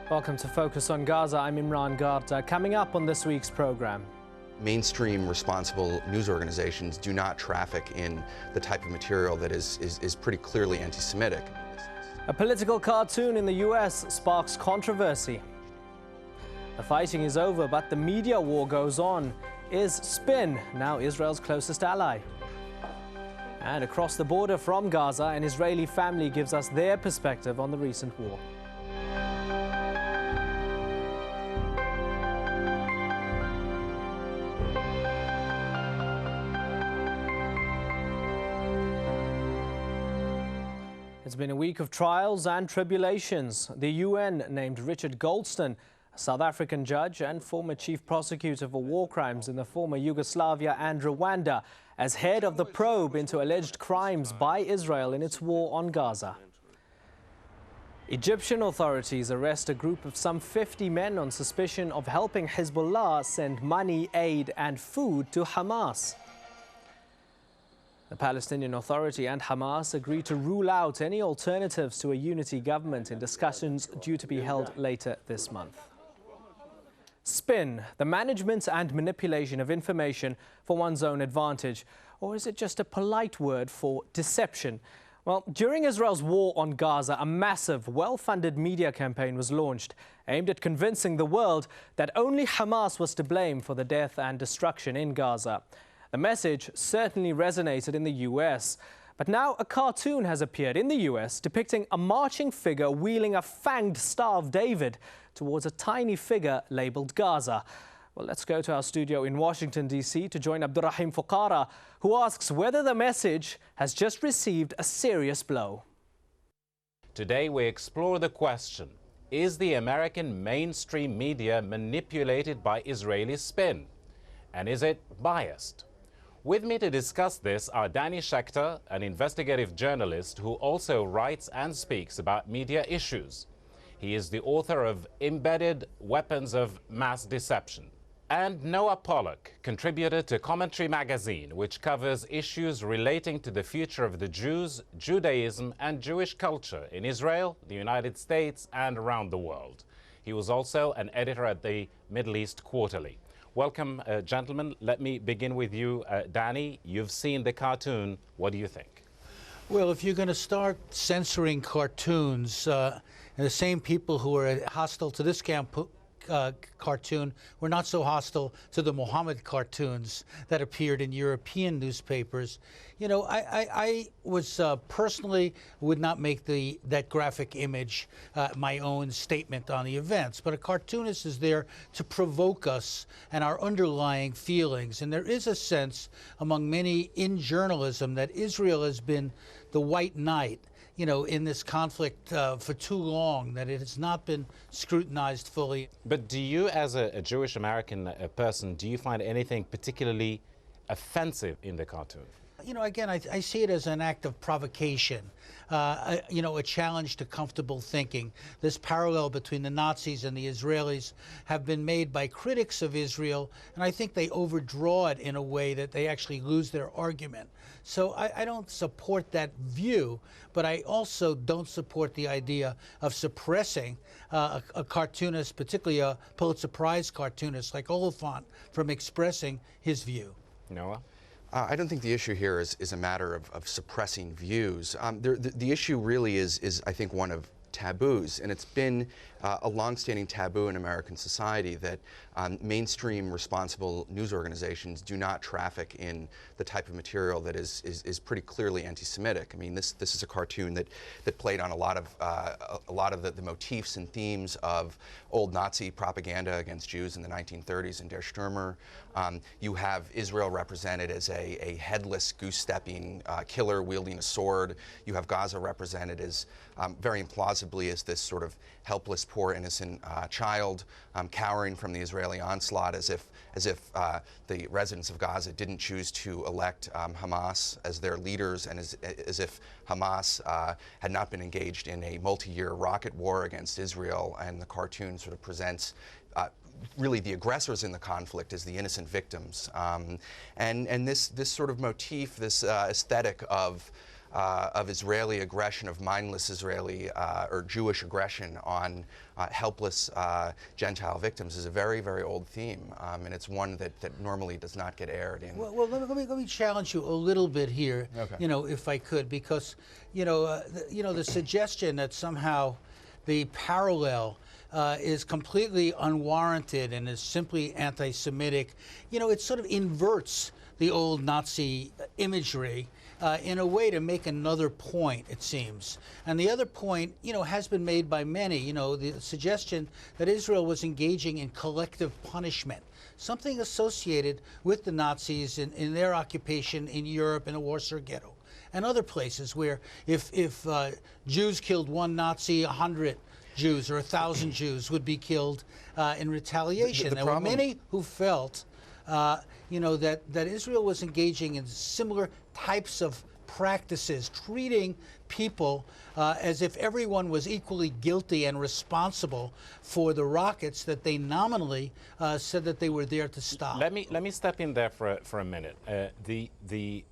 Welcome to Focus on Gaza. I'm Imran Garta. Coming up on this week's program. Mainstream responsible news organizations do not traffic in the type of material that is pretty clearly anti-Semitic. A political cartoon in the US sparks controversy. The fighting is over, but the media war goes on. Is spin now Israel's closest ally? And across the border from Gaza, an Israeli family gives us their perspective on the recent war. It's been a week of trials and tribulations. The UN named Richard Goldstein, a South African judge and former chief prosecutor for war crimes in the former Yugoslavia and Rwanda, as head of the probe into alleged crimes by Israel in its war on Gaza. Egyptian authorities arrest a group of some 50 men on suspicion of helping Hezbollah send money, aid and food to Hamas. The Palestinian Authority and Hamas agreed to rule out any alternatives to a unity government in discussions due to be held later this month. Spin, the management and manipulation of information for one's own advantage, or is it just a polite word for deception? Well, during Israel's war on Gaza, a massive, well-funded media campaign was launched, aimed at convincing the world that only Hamas was to blame for the death and destruction in Gaza. The message certainly resonated in the US, but now a cartoon has appeared in the US depicting a marching figure wheeling a fanged Star of David towards a tiny figure labeled Gaza. Well, let's go to our studio in Washington, D.C. to join Abdurrahim Fuqara, who asks whether the message has just received a serious blow. Today we explore the question, is the American mainstream media manipulated by Israeli spin? And is it biased? With me to discuss this are Danny Schechter, an investigative journalist who also writes and speaks about media issues. He is the author of Embedded Weapons of Mass Deception. And Noah Pollock, contributor to Commentary magazine, which covers issues relating to the future of the Jews, Judaism and Jewish culture in Israel, the United States and around the world. He was also an editor at the Middle East Quarterly. Welcome, gentlemen. Let me begin with you, Danny. You've seen the cartoon. What do you think? Well, if you're going to start censoring cartoons, and the same people who are hostile to this cartoon were not so hostile to the Muhammad cartoons that appeared in European newspapers. You know, I was personally would not make that graphic image my own statement on the events, but a cartoonist is there to provoke us and our underlying feelings. And there is a sense among many in journalism that Israel has been the white knight, you know, in this conflict for too long, that it has not been scrutinized fully. But do you, as a Jewish American person, do you find anything particularly offensive in the cartoon? You know, again, I see it as an act of provocation, you know, a challenge to comfortable thinking. This parallel between the Nazis and the Israelis have been made by critics of Israel, and I think they overdraw it in a way that they actually lose their argument. So I don't support that view, but I also don't support the idea of suppressing a cartoonist, particularly a Pulitzer Prize cartoonist like Oliphant, from expressing his view. Noah? I don't think the issue here is a matter of suppressing views. The issue really is, I think, one of taboos, and it's been a longstanding taboo in American society that mainstream responsible news organizations do not traffic in the type of material that is pretty clearly anti-Semitic. I mean, this is a cartoon that played on a lot of the motifs and themes of old Nazi propaganda against Jews in the 1930s in Der Stürmer. You have Israel represented as a headless, goose-stepping killer wielding a sword. You have Gaza represented as very implausibly as this sort of helpless, poor, innocent child cowering from the Israeli onslaught, as if the residents of Gaza didn't choose to elect Hamas as their leaders, and as if Hamas had not been engaged in a multi-year rocket war against Israel. And the cartoon sort of presents really the aggressors in the conflict as the innocent victims. And this sort of motif, this aesthetic of of Israeli aggression, of mindless Israeli or Jewish aggression on helpless Gentile victims is a very, very old theme, and it's one that normally does not get aired in. Well, let me challenge you a little bit here, Okay. if I could, because the suggestion that somehow the parallel is completely unwarranted and is simply anti-Semitic, it sort of inverts the old Nazi imagery in a way to make another point, it seems. And the other point, has been made by many, the suggestion that Israel was engaging in collective punishment, something associated with the Nazis in their occupation in Europe, in the Warsaw Ghetto, and other places where if Jews killed one Nazi, 100 Jews or 1,000 Jews would be killed in retaliation. There were many who felt that Israel was engaging in similar types of practices, treating people as if everyone was equally guilty and responsible for the rockets that they nominally said that they were there to stop. Let me step in there for a minute. The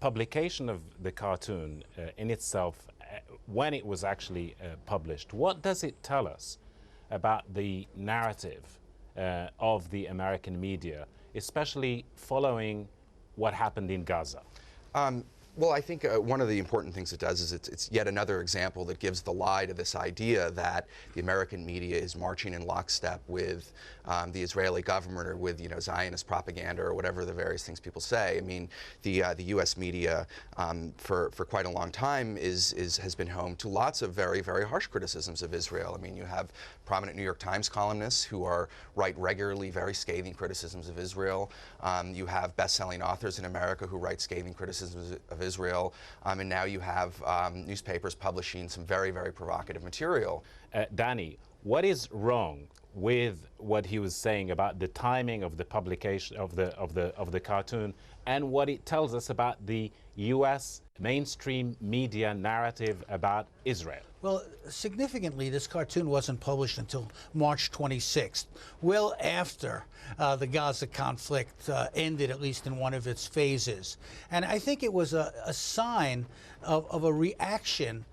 publication of the cartoon in itself, when it was actually published, what does it tell us about the narrative of the American media, especially following what happened in Gaza? Well, I think one of the important things it does is it's yet another example that gives the lie to this idea that the American media is marching in lockstep with the Israeli government or with Zionist propaganda or whatever the various things people say. I mean, the U.S. media for quite a long time has been home to lots of very, very harsh criticisms of Israel. I mean, you have prominent New York Times columnists who write regularly very scathing criticisms of Israel. You have best-selling authors in America who write scathing criticisms of Israel, and now you have newspapers publishing some very, very provocative material. Danny, what is wrong with what he was saying about the timing of the publication of the cartoon and what it tells us about the U.S. mainstream media narrative about Israel? Well, significantly, this cartoon wasn't published until March 26th, well after the Gaza conflict ended, at least in one of its phases. And I think it was a sign of a reaction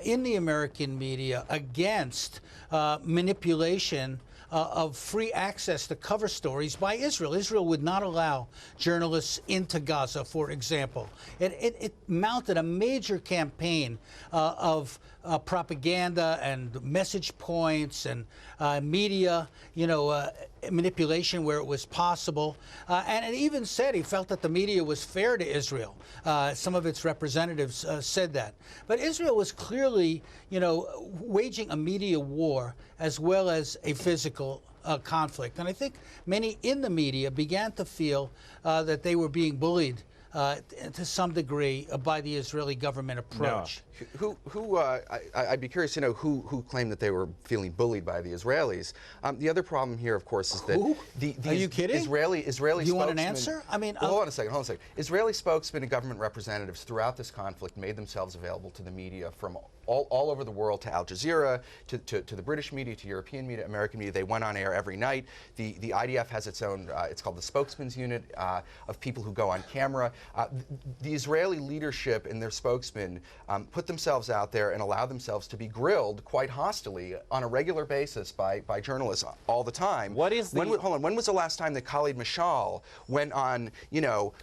in the American media against manipulation of free access to cover stories by Israel. Israel would not allow journalists into Gaza, for example. It mounted a major campaign of propaganda and message points and media, manipulation where it was possible. And it even said he felt that the media was fair to Israel. Some of its representatives said that. But Israel was clearly, waging a media war as well as a physical conflict. And I think many in the media began to feel that they were being bullied to some degree by the Israeli government approach. No. I'd be curious to know who claimed that they were feeling bullied by the Israelis. The other problem here, of course, is that Are you kidding? Israeli Do you want an spokesmen- answer? I mean, well, hold on a second. Israeli spokesmen and government representatives throughout this conflict made themselves available to the media from all over the world, to Al Jazeera, to the British media, to European media, American media. They went on air every night. The IDF has its own, it's called the Spokesman's Unit, of people who go on camera. The Israeli leadership and their spokesmen put themselves out there and allow themselves to be grilled quite hostilely on a regular basis by journalists all the time. What is the... Hold on, when was the last time that Khalid Mashal went on,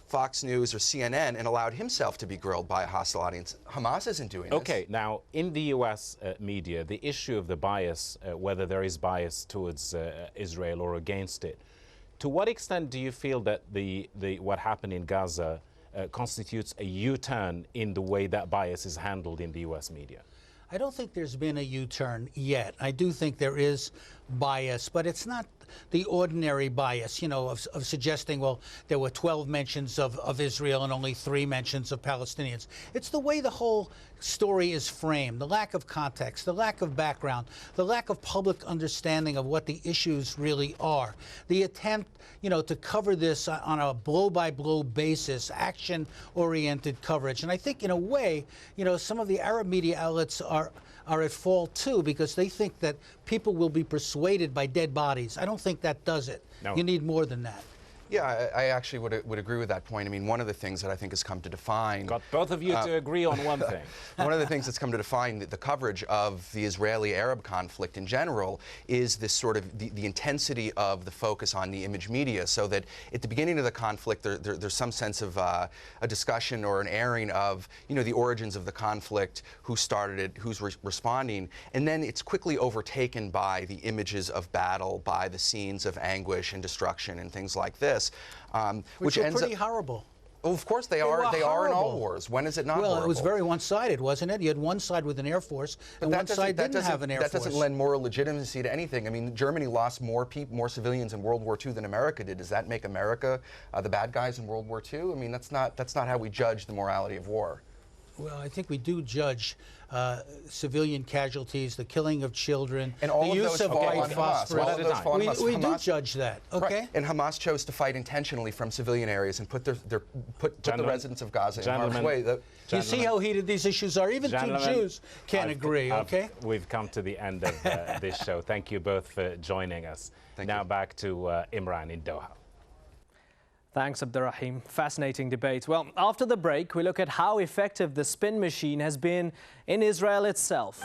Fox News or CNN and allowed himself to be grilled by a hostile audience? Hamas isn't doing this. Okay, now, in the U.S. Media, the issue of the bias, whether there is bias towards Israel or against it, to what extent do you feel that what happened in Gaza constitutes a U-turn in the way that bias is handled in the U.S. media? I don't think there's been a U-turn yet. I do think there is bias, but it's not the ordinary bias, of suggesting, well, there were 12 mentions of Israel and only 3 mentions of Palestinians. It's the way the whole story is framed, the lack of context, the lack of background, the lack of public understanding of what the issues really are, the attempt, to cover this on a blow-by-blow basis, action-oriented coverage. And I think, in a way, some of the Arab media outlets are at fault too, because they think that people will be persuaded by dead bodies. I don't think that does it. No. You need more than that. Yeah, I actually would agree with that point. I mean, one of the things that I think has come to define... Got both of you to agree on one thing. One of the things that's come to define the coverage of the Israeli-Arab conflict in general is this sort of the intensity of the focus on the image media, so that at the beginning of the conflict there's some sense of a discussion or an airing of, you know, the origins of the conflict, who started it, who's responding, and then it's quickly overtaken by the images of battle, by the scenes of anguish and destruction and things like this. Which are pretty horrible. Well, of course they are. They are in all wars. When is it not horrible? Well, it was very one-sided, wasn't it? You had one side with an air force, and one side didn't have an air force. That doesn't lend moral legitimacy to anything. I mean, Germany lost more civilians in World War II than America did. Does that make America the bad guys in World War II? I mean, that's not how we judge the morality of war. Well, I think we do judge civilian casualties, the killing of children, and all the use of white phosphorus. We do judge that, okay? Right. And Hamas chose to fight intentionally from civilian areas and put the residents of Gaza in harm's way. You see how heated these issues are? Even two Jews can't agree, okay? We've come to the end of this show. Thank you both for joining us. Now back to Imran in Doha. Thanks, Abdurrahim. Fascinating debate. Well, after the break, we look at how effective the spin machine has been in Israel itself.